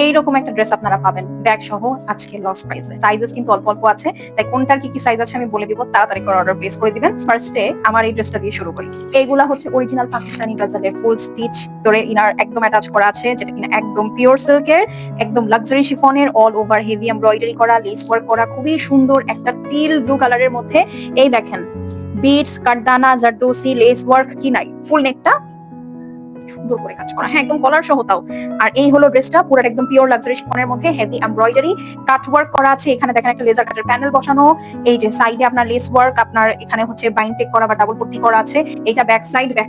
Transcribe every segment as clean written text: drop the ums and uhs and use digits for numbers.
এইরকম একটা ড্রেস আপনারা পাবেন ব্যাগ সহ আজকে লস প্রাইসে। সাইজেস কিন্তু অল্প অল্প আছে, তাই কোনটার কি কি সাইজ আছে আমি বলে দিব, তাড়াতাড়ি করে অর্ডার প্লেস করে দিবেন। ফার্স্টে আমার এই ড্রেসটা দিয়ে শুরু করি। এইগুলা হচ্ছে অরিজিনাল পাকিস্তানি গাজালের ফুল স্টিচ ধরে ইনার একদম অ্যাটাচ করা আছে, যেটা কিনা একদম পিওর সিল্কের, একদম লাক্সারি শিফনের, অল ওভার হেভি এমব্রয়ডারি করা, লেস ওয়ার্ক করা, খুবই সুন্দর একটা টিল ব্লু কালারের মধ্যে। এই দেখেন বিটস, কারদানা, জারদোসি, লেস ওয়ার্ক কি নাই, ফুল নেকটা সুন্দর করে কাজ করা, হ্যাঁ একদম কলার সহ তাও। আর এই হলো ড্রেসটা, পুরো একদম পিওর লাক্সারি শিফনের মধ্যে হেভি এমব্রয়ডারি কাট ওয়ার্ক করা আছে। এখানে দেখেন একটা লেজার কাটের প্যানেল বসানো, এই যে সাইডে আপনার লেস ওয়ার্ক, আপনার এখানে হচ্ছে বাইন্ড টেক করা বা ডাবল পট্টি করা আছে। এটা ব্যাক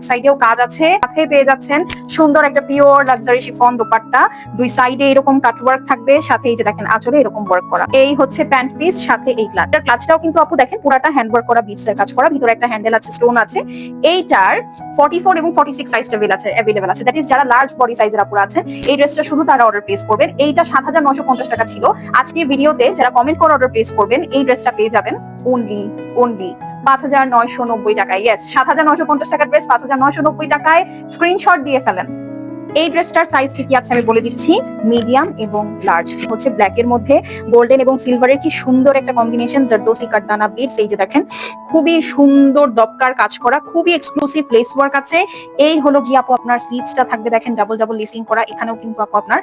সাইডেও কাজ আছে। সাথে পেয়ে যাচ্ছেন সুন্দর একটা পিওর লাক্সারি শিফন দোপাট্টা, দুই সাইডে এরকম কাট ওয়ার্ক থাকবে, সাথে এই যে দেখেন আঁচলে এরকম ওয়ার্ক করা। এই হচ্ছে প্যান্ট পিস, সাথে এই ক্লাচটাও কিন্তু আপু দেখেন পুরাটা হ্যান্ড ওয়ার্ক করা, বিটস এর কাজ করা, ভিতরে একটা হ্যান্ডেল আছে, স্টোন আছে। এইটার 44 এবং 46 সাইজটা अवेलेबल আছে, দ্যাট ইজ যারা লার্জ বডি সাইজের আপুরা আছে এই ড্রেসটা শুধু তারা অর্ডার প্লেস করবেন। এইটা 7950 টাকা ছিল। আজকে ভিডিওতে যারা কমেন্ট করে অর্ডার প্লেস করবেন এই ড্রেসটা পেয়ে যাবেন অনলি 5990 টাকায়। ইয়েস, 7950 টাকার ড্রেস 5990 টাকায়। স্ক্রিনশট দিয়ে ফেলেন। এই ড্রেসটার সাইজ কি আছে আমি বলে দিচ্ছি, মিডিয়াম এবং লার্জ। হচ্ছে ব্ল্যাক এর মধ্যে গোল্ডেন এবং সিলভারের কি সুন্দর একটা কম্বিনেশন, জারদোসি কারদানা বিটস, এই যে দেখেন খুবই সুন্দর দপকার কাজ করা, খুবই এক্সক্লুসিভ লেস ওয়ার্ক আছে। এই হলো গিয়ে আপু আপনার স্লিভসটা থাকবে দেখেন ডাবল লেসিং করা, এখানেও কিন্তু আপু আপনার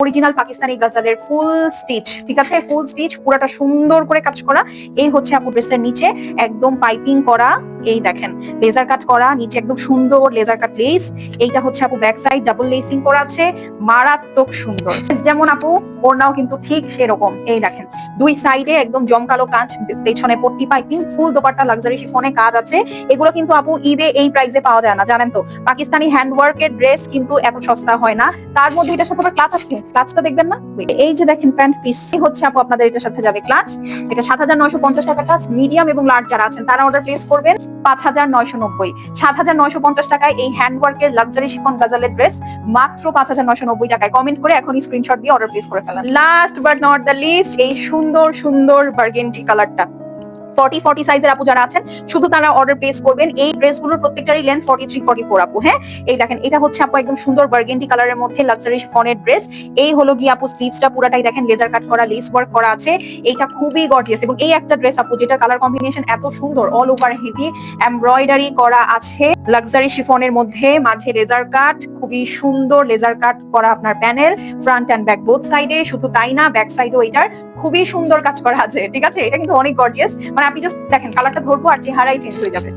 অরিজিনাল পাকিস্তানি গাজালের ফুল স্টিচ, ঠিক আছে, ফুল স্টিচ পুরাটা সুন্দর করে কাজ করা। এই হচ্ছে আপু ড্রেসের নিচে একদম পাইপিং করা, এই দেখেন লেজার কাট করা, নিচে একদম সুন্দর লেজার কাট লেস। এইটা হচ্ছে আপু ব্যাক সাইড ডাবল লেসিং করা আছে, মারাত্মক সুন্দর। যেমন আপু ওড়নাও কিন্তু ঠিক সেরকম, এই দেখেন দুই সাইডে একদম জমকালো কাজ, পেছনে পট্টি পাইপিং, ফুল দোপাট্টা লাক্সারি শিফনে কাজ আছে। এগুলো কিন্তু আপু ঈদে এই প্রাইসে পাওয়া যায় না, জানেন তো। পাকিস্তানি হ্যান্ডওয়ার্কের ড্রেস কিন্তু এত সস্তা হয় না। তার মধ্যে এটার সাথে আবার ক্লাচ আছে, ক্লাচটা দেখবেন না, এই যে দেখেন প্যান্ট পিস হচ্ছে আপু আপনাদের এটার সাথে যাবে ক্লাচ। এটা 7950 টাকা ক্লাচ। মিডিয়াম এবং লার্জ যারা আছেন তারা অর্ডার প্লেস করবেন 5990। 7950 টাকায় এই হ্যান্ডওয়ার্কের লাক্সারি শিফন গাজালের ড্রেস মাত্র 5990 টাকায়। কমেন্ট করে এখনই স্ক্রিনশট দিয়ে অর্ডার প্লেস করে ফেলেন। Last but not the least, এই সুন্দর বার্গেন্ডি কালারটা 40 সাইজের আপু যারা আছেন শুধু তারা অর্ডার প্লেস করবেন। এই ড্রেসগুলোর প্রত্যেকটারই লেন্থ 43-44 আপু। হ্যাঁ, এই দেখেন এটা হচ্ছে আপু একদম সুন্দর বার্গেন্ডি কালারের মধ্যে লাক্সারি ফনের ড্রেস। এই হলো গিয়ে আপু স্লিভসটা পুরাটাই দেখেন লেজার কাট করা, লেস ওয়ার্ক করা আছে। এইটা খুবই গর্জিয়াস এবং এই একটা ড্রেস আপু যেটা কালার কম্বিনেশন এত সুন্দর, অল ওভার হেভি এমব্রয়ডারি করা আছে লাক্সারি শিফনের মধ্যে, মাঝে লেজার কাট, খুবই সুন্দর লেজার কাট করা আপনার panel, front end back both সাইডে। শুধু তাই না, ব্যাক সাইডেও এটার খুবই সুন্দর কাজ করা আছে, ঠিক আছে। এটা কিন্তু অনেক গর্জিয়াস, মানে আপনি জাস্ট দেখেন কালারটা ধরবো আর চেহারাই চেঞ্জ হয়ে যাবে।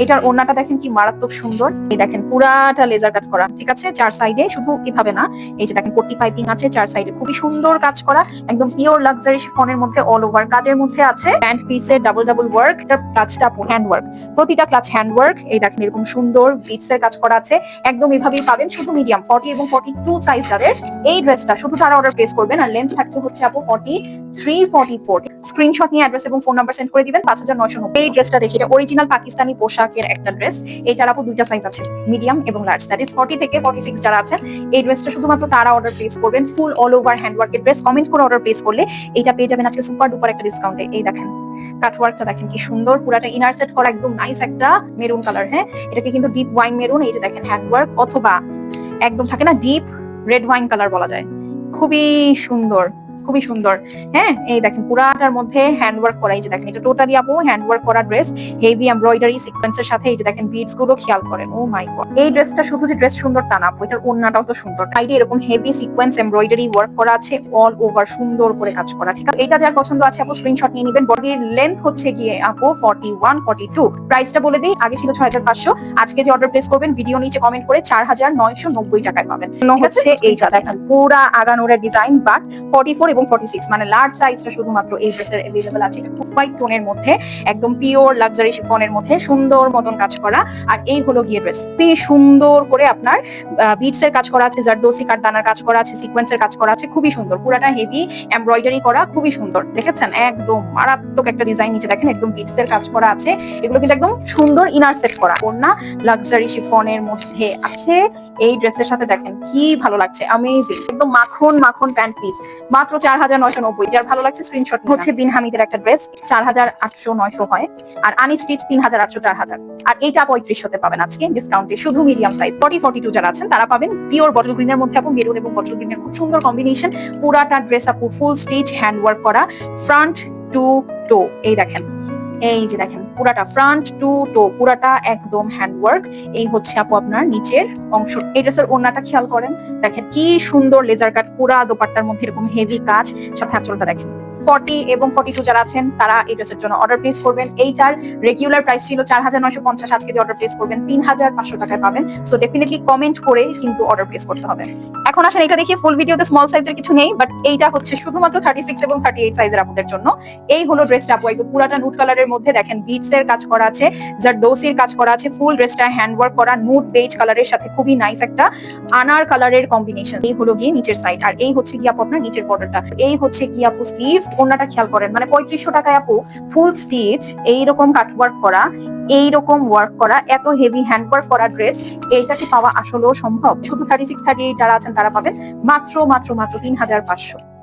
এটার ওড়নাটা দেখেন কি মারাত্মক সুন্দর, এই দেখেন পুরাটা লেজার কাট করা, ঠিক আছে, চার সাইডে, শুধু এভাবে না, এই যে দেখেন পট্টি পাইপিং আছে চার সাইডে, খুবই সুন্দর কাজ করা, একদম পিওর লাক্সারি শিফনের মধ্যে অল ওভার কাজের মধ্যে আছে। প্যান্ট পিসের ডাবল ওয়ার্ক, এটার ক্লাচটা হ্যান্ড ওয়ার্ক, প্রতিটা ক্লাচ হ্যান্ড ওয়ার্ক। এই দেখেন এরকম সুন্দর বিটস এর কাজ করা আছে, একদম এভাবেই পাবেন। শুধু মিডিয়াম 40 এবং 42 সাইজ যাদের এই ড্রেসটা শুধু তারা অর্ডার প্লেস করবেন। আর লেন্থ থাকছে হচ্ছে আপু 43-44। স্ক্রিনশট নিয়ে অ্যাড্রেস এবং ফোন নাম্বার সেন্ড করে দিবেন 5990। এই ড্রেসটা দেখি, এটা অরিজিনাল পাকিস্তানি পোশাকের একটা ড্রেস। এইটার আপু দুইটা সাইজ আছে, মিডিয়াম এবং লার্জ, দ্যাট ইজ 40 থেকে 46 যারা আছেন এই ড্রেসটা শুধুমাত্র তারা অর্ডার প্লেস করবেন। ফুল অল ওভার হ্যান্ডওয়ার্কের ড্রেস। কমেন্ট করে অর্ডার প্লেস করলে এটা পেয়ে যাবেন আজকে সুপার ডুপার একটা ডিসকাউন্টে। এই দেখেন কাটওয়ার্কটা দেখেন কি সুন্দর, পুরাটা ইনার সেট করা, একদম নাইস একটা মেরুন কালার। হ্যাঁ, এটাকে কিন্তু ডিপ ওয়াইন মেরুন, এই যে দেখেন হ্যান্ডওয়ার্ক, অথবা একদম থাকে না ডিপ রেড ওয়াইন কালার বলা যায়, খুবই সুন্দর, খুবই সুন্দর। হ্যাঁ, এই দেখেন পুরাটার মধ্যে হ্যান্ডওয়ার্ক করা, এই যে দেখেন এটা টোটালি আপু হ্যান্ডওয়ার্ক করা ড্রেস, হেভি এমব্রয়ডারি সিকোয়েন্সের সাথে। এই যে দেখেন বিটস গুলো খেয়াল করেন, ও মাই গড। এই ড্রেসটা শুধু যে ড্রেস সুন্দর তা না, এটার ওড়নাটাও তো সুন্দর, সাইডে এরকম হেভি সিকোয়েন্স এমব্রয়ডারি ওয়ার্ক করা আছে, অল ওভার সুন্দর করে কাজ করা, ঠিক আছে। এটা যার পছন্দ আছে আপু স্ক্রিনশট নিয়ে নেবেন। বডির লেন্থ হচ্ছে গিয়ে আপু 41-42। প্রাইসটা বলে দিই, আগে ছিল 6500, আজকে যে অর্ডার প্লেস করবেন ভিডিও নিচে কমেন্ট করে 4990 টাকায় পাবেন। হচ্ছে এইটা দেখেন পুরা আগানোরের ডিজাইন, বাট 44 এবং 46 মানে লার্জ সাইজটা শুধুমাত্র এই ড্রেসের अवेलेबल আছে। এটা খুব হোয়াইট টোনের মধ্যে, একদম পিওর লাক্সারি শিফনের মধ্যে সুন্দর মতন কাজ করা। আর এই হলো গিয়ে ড্রেস, খুবই সুন্দর করে আপনার বিটস এর কাজ করা আছে, জারদোসি কারদানার কাজ করা আছে, সিকোয়েন্সের কাজ করা আছে, খুবই সুন্দর, পুরাটা হেভি এমব্রয়ডারি করা, খুবই সুন্দর। দেখেছেন একদম মারাত্মক একটা ডিজাইন, নিচে দেখেন একদম বিটস এর কাজ করা আছে। এগুলো কিন্তু একদম সুন্দর ইনার সেট করা, ওড়না লাক্সারি শিফনের মধ্যে আছে। এই ড্রেসের সাথে দেখেন কি ভালো লাগছে, অ্যামেজিং, একদম মাখন প্যান্ট পিস, মাত্র 4,990। যার ভালো লাগছে স্ক্রিনশট হচ্ছে বিন হামিদের একটা ড্রেস 4,800-900 হয়, আর আনস্টিচ 3,800-4,000। আর এইটা 3500-তে পাবেন আজকে ডিসকাউন্টে, শুধু মিডিয়াম সাইজ 40-42 যারা আছেন তারা পাবেন পিওর বটল গ্রিনের মধ্যে। আপু মেরুন এবং বটল গ্রিনের খুব সুন্দর কম্বিনেশন, পুরাটা ড্রেস আপু ফুল স্টিচ হ্যান্ড ওয়ার্ক করা, ফ্রন্ট টু টো। এই দেখেন, এই যে দেখেন পুরাটা ফ্রন্ট টু টো পুরাটা একদম হ্যান্ড ওয়ার্ক। এই হচ্ছে আপু আপনার নিচের অংশ। এই ড্রেসের ওড়নাটা খেয়াল করেন, দেখেন কি সুন্দর লেজার কাট, পুরা দোপাট্টার মধ্যে এরকম হেভি কাজ, সাথে আঁচলটা দেখেন। 40 এবং 42 যারা আছেন তারা এই ড্রেসের জন্য অর্ডার প্লেস করবেন। এইটার রেগুলার প্রাইস ছিল 4,950, আজকে যে অর্ডার প্লেস করবেন 3,500 টাকায় পাবেন। সো ডেফিনেটলি কমেন্ট করে কিন্তু অর্ডার প্লেস করতে হবে। এখন আসেন এটা দেখি, ফুল ভিডিওতে স্মল সাইজের কিছু নেই, বাট এইটা হচ্ছে শুধুমাত্র 36 এবং 38 সাইজের আপুদের জন্য। এই হলো ড্রেসটা আপু, একদম পুরাটা নুট কালারের মধ্যে দেখেন বিটস এর কাজ করা আছে, জারদোসির কাজ করা আছে, ফুল ড্রেসটা হ্যান্ড ওয়ার্ক করা, নুট বেজ কালারের সাথে খুবই নাইস একটা আনার কালারের কম্বিনেশন। এই হলো গিয়ে নিচের সাইড, আর এই হচ্ছে গিয়ে আপু আপনার নিচের বর্ডারটা। এই হচ্ছে গিয়ে আপু স্লিভস। ওড়নাটা খেয়াল করেন, মানে 3500 টাকায় আপু ফুল স্টিচ এইরকম কাট ওয়ার্ক করা, এইরকম ওয়ার্ক করা, এত হেভি হ্যান্ড ওয়ার্ক করা ড্রেস এইটা কি পাওয়া আসলেও সম্ভব? শুধু 36-38 যারা আছেন তারা পাবেন মাত্র 3,500।